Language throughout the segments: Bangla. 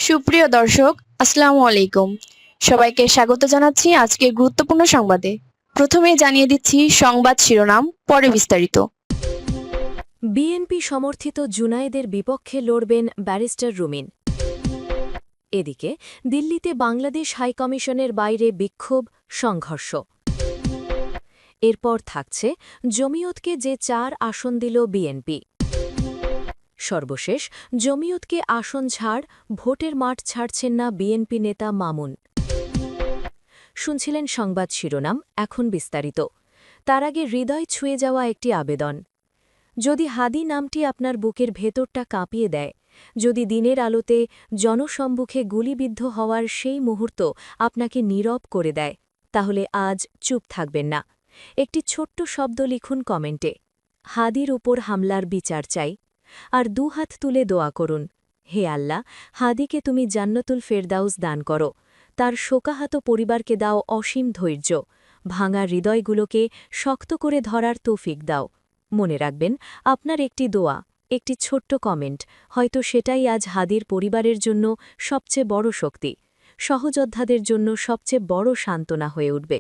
সুপ্রিয় দর্শক, আসসালামু আলাইকুম। সবাইকে স্বাগত জানাচ্ছি আজকের গুরুত্বপূর্ণ সংবাদে। প্রথমেই জানিয়ে দিচ্ছি সংবাদ শিরোনাম, পরে বিস্তারিত। বিএনপি সমর্থিত জুনায়েদের বিপক্ষে লড়বেন ব্যারিস্টার রুমিন। এদিকে দিল্লিতে বাংলাদেশ হাইকমিশনের বাইরে বিক্ষোভ, সংঘর্ষ। এরপর থাকছে জমিয়তকে যে ৪ আসন দিল বিএনপি। সর্বশেষ জমিয়তকে আসন ছাড়, ভোটের মাঠ ছাড়ছেন না বিএনপি নেতা মামুন। শুনছিলেন সংবাদ শিরোনাম, এখন বিস্তারিত। তার আগে হৃদয় ছুঁয়ে যাওয়া একটি আবেদন। যদি হাদি নামটি আপনার বুকের ভেতরটা কাঁপিয়ে দেয়, যদি দিনের আলোতে জনসম্মুখে গুলিবিদ্ধ হওয়ার সেই মুহূর্ত আপনাকে নীরব করে দেয়, তাহলে আজ চুপ থাকবেন না। একটি ছোট্ট শব্দ লিখুন কমেন্টে, হাদির উপর হামলার বিচার চাই। আর দুহাত তুলে দোয়া করুন, হে আল্লাহ, হাদিকে তুমি জান্নাতুল ফেরদাউস দান করো, তার শোকাহত পরিবারকে দাও অসীম ধৈর্য, ভাঙা হৃদয়গুলোকে শক্ত করে ধরার তৌফিক দাও। মনে রাখবেন, আপনার একটি দোয়া, একটি ছোট্ট কমেন্ট, হয়তো সেটাই আজ হাদির পরিবারের জন্য সবচেয়ে বড় শক্তি, সহযোদ্ধাদের জন্য সবচেয়ে বড় সান্ত্বনা হয়ে উঠবে।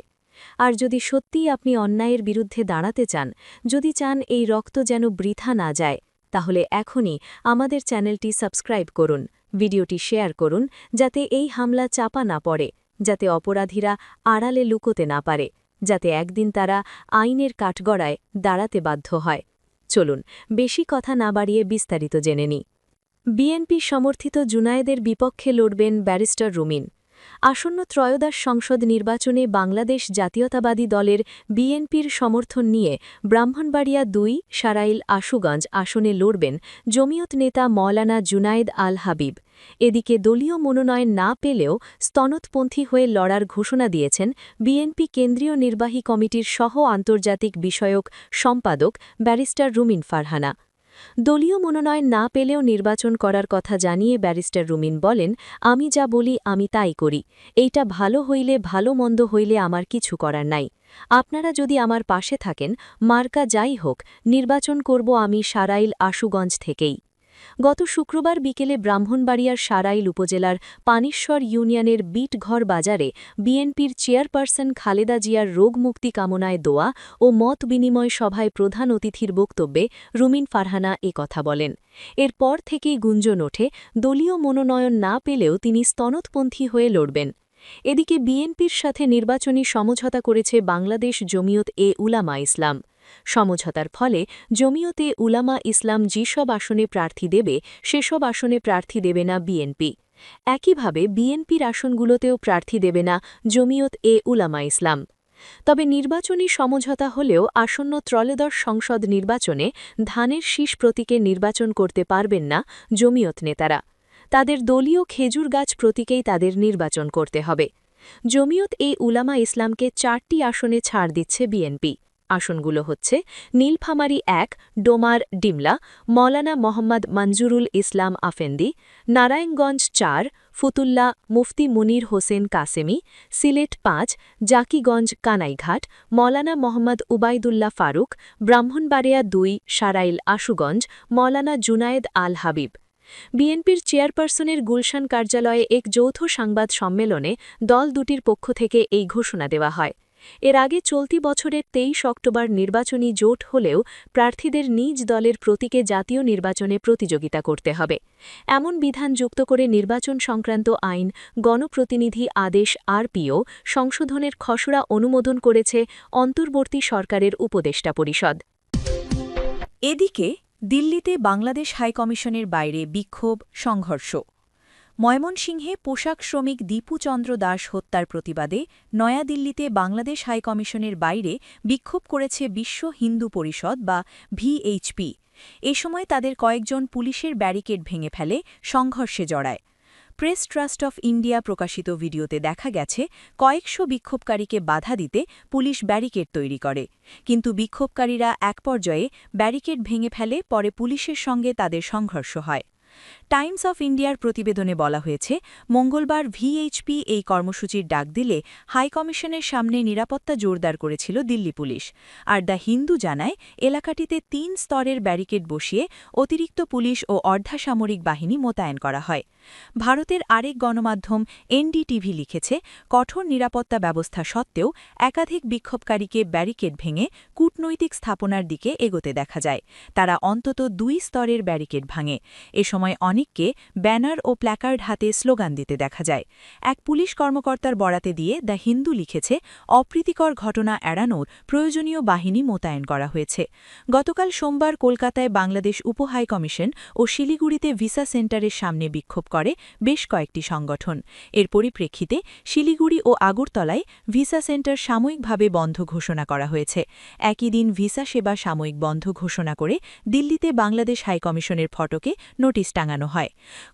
আর যদি সত্যিই আপনি অন্যায়ের বিরুদ্ধে দাঁড়াতে চান, যদি চান এই রক্ত যেন বৃথা না যায়, তাহলে এখনই আমাদের চ্যানেলটি সাবস্ক্রাইব করুন, ভিডিওটি শেয়ার করুন, যাতে এই হামলা চাপা না পড়ে, যাতে অপরাধীরা আড়ালে লুকোতে না পারে, যাতে একদিন তারা আইনের কাঠগড়ায় দাঁড়াতে বাধ্য হয়। চলুন বেশি কথা না বাড়িয়ে বিস্তারিত জেনে নিই। বিএনপি সমর্থিত জুনায়েদের বিপক্ষে লড়বেন ব্যারিস্টার রুমিন। আসন্ন ত্রয়োদশ সংসদ নির্বাচনে বাংলাদেশ জাতীয়তাবাদী দলের বিএনপির সমর্থন নিয়ে ব্রাহ্মণবাড়িয়া ২ সারাইল আশুগঞ্জ আসনে লড়বেন জমিয়ত নেতা মওলানা জুনায়েদ আল হাবিব। এদিকে দলীয় মনোনয়ন না পেলেও স্তনদপন্থী হয়ে লড়ার ঘোষণা দিয়েছেন বিএনপি কেন্দ্রীয় নির্বাহী কমিটির সহ আন্তর্জাতিক বিষয়ক সম্পাদক ব্যারিস্টার রুমিন ফারহানা। দলীয় মনোনয়ন না পেলেও নির্বাচন করার কথা জানিয়ে ব্যারিস্টার রুমিন বলেন, আমি যা বলি আমি তাই করি, এইটা ভালো হইলে ভালো মন্দ হইলে আমার কিছু করার নাই। আপনারা যদি আমার পাশে থাকেন, মার্কা যাই হোক, নির্বাচন করব আমি সারাইল আশুগঞ্জ থেকেই। গত শুক্রবার বিকেলে ব্রাহ্মণবাড়িয়ার সারাইল উপজেলার পানিশ্বর ইউনিয়নের বিটঘর বাজারে বিএনপির চেয়ারপারসন খালেদা জিয়ার রোগমুক্তি কামনায় দোয়া ও মত বিনিময় সভায় প্রধান অতিথির বক্তব্যে রুমিন ফারহানা কথা বলেন। এরপর থেকেই গুঞ্জন ওঠে, দলীয় মনোনয়ন না পেলেও তিনি স্তনদপন্থী হয়ে লড়বেন। এদিকে বিএনপির সাথে নির্বাচনী সমঝোতা করেছে বাংলাদেশ জমিয়ত উলামা ইসলাম। সমঝোতার ফলে জমিয়তে উলামা ইসলাম যেসব আসনে প্রার্থী দেবে, সেসব আসনে প্রার্থী দেবে না বিএনপি। একইভাবে বিএনপির আসনগুলোতেও প্রার্থী দেবে না জমিয়ত উলামা ইসলাম। তবে নির্বাচনী সমঝোতা হলেও আসন্ন ত্রয়োদশ সংসদ নির্বাচনে ধানের শীষ প্রতীকে নির্বাচন করতে পারবেন না জমিয়ত নেতারা। তাদের দলীয় খেজুর গাছ প্রতীকেই তাদের নির্বাচন করতে হবে। জমিয়ত উলামা ইসলামকে ৪টি আসনে ছাড় দিচ্ছে বিএনপি। আসনগুলো হচ্ছে নীলফামারী ১ ডোমার ডিমলা মওলানা মোহাম্মদ মঞ্জুরুল ইসলাম আফেন্দি, নারায়ণগঞ্জ ৪ ফুতুল্লা মুফতি মুনির হোসেন কাসেমি, সিলেট ৫ জাকিগঞ্জ কানাইঘাট মওলানা মোহাম্মদ উবাইদুল্লাহ ফারুক, ব্রাহ্মণবাড়িয়া ২ সারাইল আশুগঞ্জ মওলানা জুনায়েদ আল হাবিব। বিএনপির চেয়ারপারসনের গুলশান কার্যালয়ে এক যৌথ সংবাদ সম্মেলনে দল দুটির পক্ষ থেকে এই ঘোষণা দেওয়া হয়। এর আগে চলতি বছরের ২৩ অক্টোবর নির্বাচনী জোট হলেও প্রার্থীদের নিজ দলের প্রতীকে জাতীয় নির্বাচনে প্রতিযোগিতা করতে হবে, এমন বিধান যুক্ত করে নির্বাচন সংক্রান্ত আইন গণপ্রতিনিধি আদেশ আরপিও সংশোধনের খসড়া অনুমোদন করেছে অন্তর্বর্তী সরকারের উপদেষ্টা পরিষদ। এদিকে দিল্লিতে বাংলাদেশ হাইকমিশনের বাইরে বিক্ষোভ, সংঘর্ষ। ময়মনসিংহে পোশাক শ্রমিক দীপু চন্দ্র দাস হত্যার প্রতিবাদে নয়াদিল্লিতে বাংলাদেশ হাইকমিশনের বাইরে বিক্ষোভ করেছে বিশ্ব হিন্দু পরিষদ বা ভিএইচপি। এ সময় তাদের কয়েকজন পুলিশের ব্যারিকেড ভেঙে ফেলে, সংঘর্ষে জড়ায়। প্রেস ট্রাস্ট অফ ইন্ডিয়া প্রকাশিত ভিডিওতে দেখা গেছে কয়েকশো বিক্ষোভকারীকে বাধা দিতে পুলিশ ব্যারিকেড তৈরি করে, কিন্তু বিক্ষোভকারীরা এক পর্যায়ে ব্যারিকেড ভেঙে ফেলে, পরে পুলিশের সঙ্গে তাদের সংঘর্ষ হয়। টাইমস অফ ইন্ডিয়ার প্রতিবেদনে বলা হয়েছে, মঙ্গলবার ভিএইচপি এই কর্মসূচির ডাক দিলে হাইকমিশনের সামনে নিরাপত্তা জোরদার করেছিল Delhi police. Are the Hindu জানায়, এলাকাটিতে ৩ স্তরের ব্যারিকেড বসিয়ে অতিরিক্ত পুলিশ ও অর্ধাসামরিক বাহিনী মোতায়েন করা হয়। ভারতের আরেক গণমাধ্যম এনডিটিভি লিখেছে, কঠোর নিরাপত্তা ব্যবস্থা সত্ত্বেও একাধিক বিক্ষোভকারীকে ব্যারিকেড ভেঙে কূটনৈতিক স্থাপনার দিকে এগোতে দেখা যায়। তারা অন্তত ২ স্তরের ব্যারিকেড ভাঙে। এ সময় অনেককে ব্যানার ও প্ল্যাকার্ড হাতে স্লোগান দিতে দেখা যায়। এক পুলিশ কর্মকর্তার বরাতে দিয়ে দ্য হিন্দু লিখেছে, অপ্রীতিকর ঘটনা এড়ানোর প্রয়োজনীয় বাহিনী মোতায়েন করা হয়েছে। গতকাল সোমবার কলকাতায় বাংলাদেশ উপহাইকমিশন ও শিলিগুড়িতে ভিসা সেন্টারের সামনে বিক্ষোভ করে বেশ কয়েকটি সংগঠন। এর পরিপ্রেক্ষিতে শিলিগুড়ি ও আগরতলায় ভিসা সেন্টার সাময়িকভাবে বন্ধ ঘোষণা করা হয়েছে। একই দিন ভিসা সেবা সাময়িক বন্ধ ঘোষণা করে দিল্লিতে বাংলাদেশ হাইকমিশনের ফটকে নোটিশ টাঙানো হয়।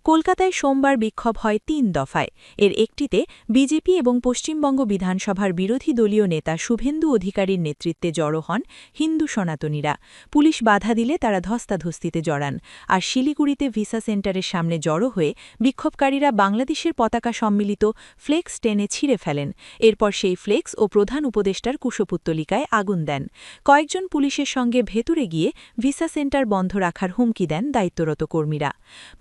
কলকাতায় সোমবার বিক্ষোভ হয় ৩ দফায়। এর একটিতে বিজেপি এবং পশ্চিমবঙ্গ বিধানসভার বিরোধী দলীয় নেতা শুভেন্দু অধিকারীর নেতৃত্বে জড়ো হন হিন্দু সনাতনীরা। পুলিশ বাধা দিলে তারা ধস্তাধস্তিতে জড়ান। আর শিলিগুড়িতে ভিসা সেন্টারের সামনে জড়ো হয়ে বিক্ষোভকারীরা বাংলাদেশের পতাকা সম্মিলিত ফ্লেক্স টেনে ছিঁড়ে ফেলেন। এরপর সেই ফ্লেক্স ও প্রধান উপদেষ্টার কুশপুত্তলিকায় আগুন দেন। কয়েকজন পুলিশের সঙ্গে ভেতরে গিয়ে ভিসা সেন্টার বন্ধ রাখার হুমকি দেন দায়িত্বরত কর্মীরা।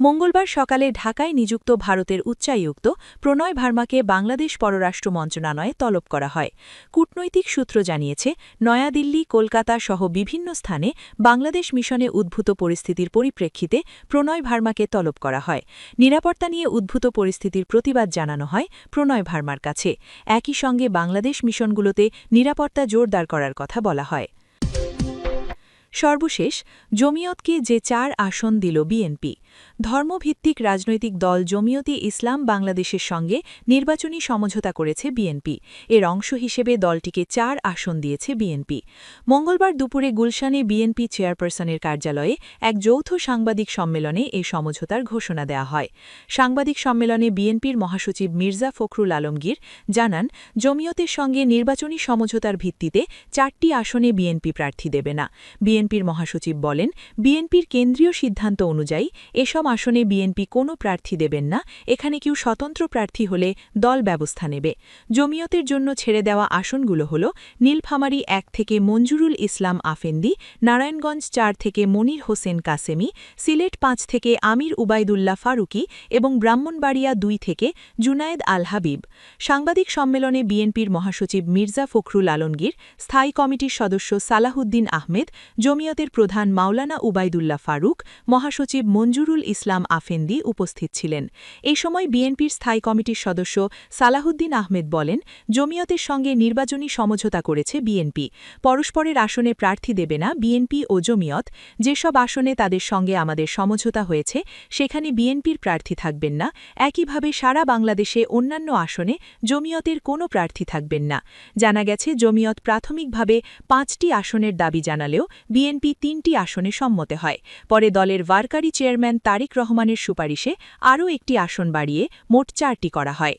মঙ্গলবার সকালে ঢাকায় নিযুক্ত ভারতের উচ্চায়ুক্ত প্রণয় ভার্মাকে বাংলাদেশ পররাষ্ট্র মন্ত্রণালয়ে তলব করা হয়। কূটনৈতিক সূত্র জানিয়েছে, নয়াদিল্লি, কলকাতা সহ বিভিন্ন স্থানে বাংলাদেশ মিশনে উদ্ভূত পরিস্থিতির পরিপ্রেক্ষিতে প্রণয় ভার্মাকে তলব করা হয়। নিরাপত্তা নিয়ে উদ্ভূত পরিস্থিতির প্রতিবাদ জানানো হয় প্রণয় ভার্মার কাছে। একই সঙ্গে বাংলাদেশ মিশনগুলোতে নিরাপত্তা জোরদার করার কথা বলা হয়। সর্বশেষ, জমিয়তকে যে ৪ আসন দিল বিএনপি। ধর্মভিত্তিক রাজনৈতিক দল জমিয়তে ইসলাম বাংলাদেশের সঙ্গে নির্বাচনী সমঝোতা করেছে বিএনপি। এর অংশ হিসেবে দলটিকে ৪ আসন দিয়েছে বিএনপি। মঙ্গলবার দুপুরে গুলশানে বিএনপি চেয়ারপারসনের কার্যালয়ে এক যৌথ সাংবাদিক সম্মেলনে এই সমঝোতার ঘোষণা দেওয়া হয়। সাংবাদিক সম্মেলনে বিএনপির মহাসচিব মির্জা ফখরুল আলমগীর জানান, জমিয়তের সঙ্গে নির্বাচনী সমঝোতার ভিত্তিতে ৪টি আসনে বিএনপি প্রার্থী দেবে না। বিএনপির মহাসচিব বলেন, বিএনপির কেন্দ্রীয় সিদ্ধান্ত অনুযায়ী এসব আসনে বিএনপি কোনো প্রার্থী দেবেন না। এখানে কেউ স্বতন্ত্র প্রার্থী হলে দল ব্যবস্থা নেবে। জমিয়তের জন্য ছেড়ে দেওয়া আসনগুলো হল নীলফামারী ১ থেকে মঞ্জুরুল ইসলাম আফেন্দি, নারায়ণগঞ্জ ৪ থেকে মনির হোসেন কাসেমি, সিলেট ৫ থেকে আমির উবাইদুল্লাহ ফারুকি এবং ব্রাহ্মণবাড়িয়া ২ থেকে জুনায়েদ আল হাবিব। সাংবাদিক সম্মেলনে বিএনপির মহাসচিব মির্জা ফখরুল আলমগীর, স্থায়ী কমিটির সদস্য সালাহুদ্দিন আহমেদ, জমিয়তের প্রধান মাওলানা উবাইদুল্লাহ ফারুক, মহাসচিব মঞ্জুরুল ইসলাম আফেন্দি উপস্থিত ছিলেন। এই সময় বিএনপির স্থায়ী কমিটির সদস্য সালাহুদ্দিন আহমেদ বলেন, জমিয়তের সঙ্গে নির্বাচনী সমঝোতা করেছে বিএনপি। পরস্পরের আসনে প্রার্থী দেবে না বিএনপি ও জমিয়ত। যেসব আসনে তাদের সঙ্গে আমাদের সমঝোতা হয়েছে সেখানে বিএনপির প্রার্থী থাকবেন না। একইভাবে সারা বাংলাদেশে অন্যান্য আসনে জমিয়তের কোনো প্রার্থী থাকবেন না। জানা গেছে, জমিয়ত প্রাথমিকভাবে ৫টি আসনের দাবি জানালেও বিএনপি ৩টি আসনে সম্মত হয়। পরে দলের ওয়ার্কারি চেয়ারম্যান তারেক রহমানের সুপারিশে আরও একটি আসন বাড়িয়ে মোট ৪টি করা হয়।